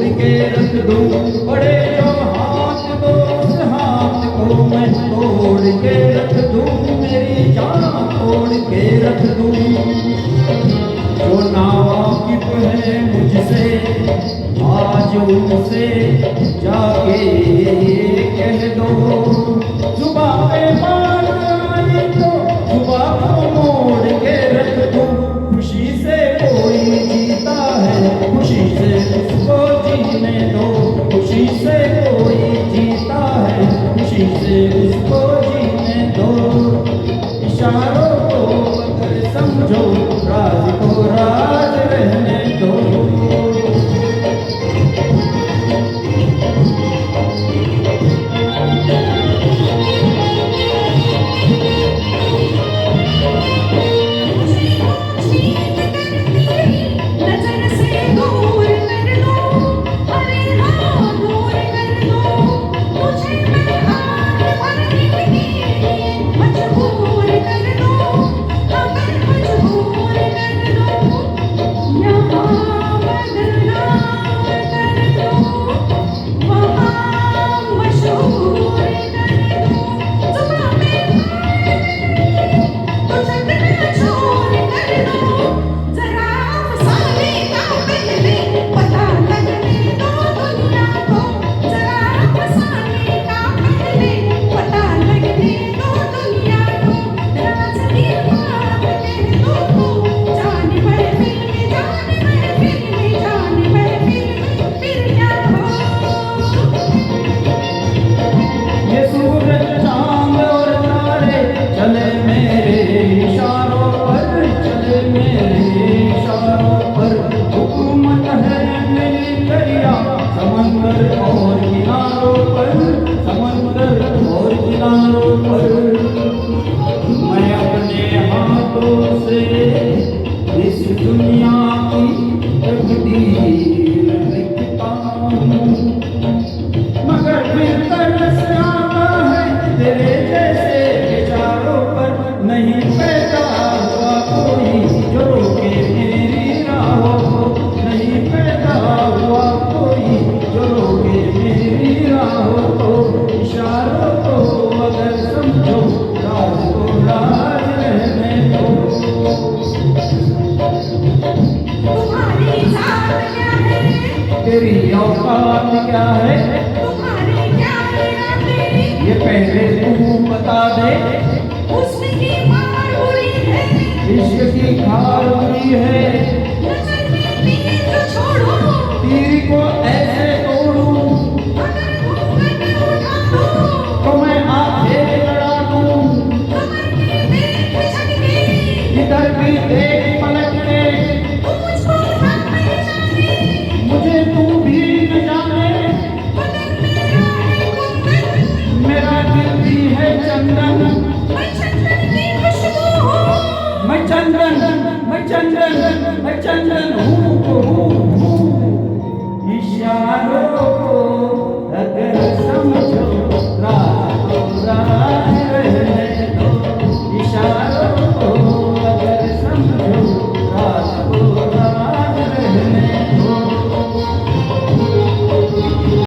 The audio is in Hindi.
तोड़ के रख दूं, बड़े जो हाथ दो उस हाथ को मैं तोड़ के रख दूं, मेरी जान तोड़ के रख दूं। जो नावाकिफ है मुझसे आज उनसे जाके कह दो, जुबान पे बात आई तो जुबान को मोड़ के रख दूं। खुशी से कोई जीता है, खुशी से उसको जीने दो, खुशी से कोई जीता है, खुशी से उसको जीने दो। इशारों को अगर समझो, राज को राज रहने दो। इस दुनिया की तकदीर लिखता हूँ, मगर फिर तरस आता है तेरे जैसे बेचारों पर। नहीं पैदा हुआ कोई जो रोके मेरी राहों को, नहीं पैदा हुआ कोई जो रोके मेरी राहों को। इशारों को अगर समझो, राज को राज रहने दो। तुम्हारी जात क्या है, तेरी औकात क्या है, तुम्हारी क्या है तेरी, ये पहले तू बता दे। उसकी मार बुरी है, इश्क की खार बुरी है, नजर में तीर तो छोड़ो, तीर को ऐसे तोड़ूं अगर घूंघट उठा दो, तो मैं आंखें लड़ा दूं। कमर में देख झटके, इधर भी देख पलट के, तू मुझको ना पहचाने, मुझे तू भी न जाने। बदन मेरा है कुंदन, मेरा दिल भी है चंदन, मैं चंदन की खुशबू हूँ, मैं चंदन, मैं चंदन, मैं चंदन हूँ। इशारों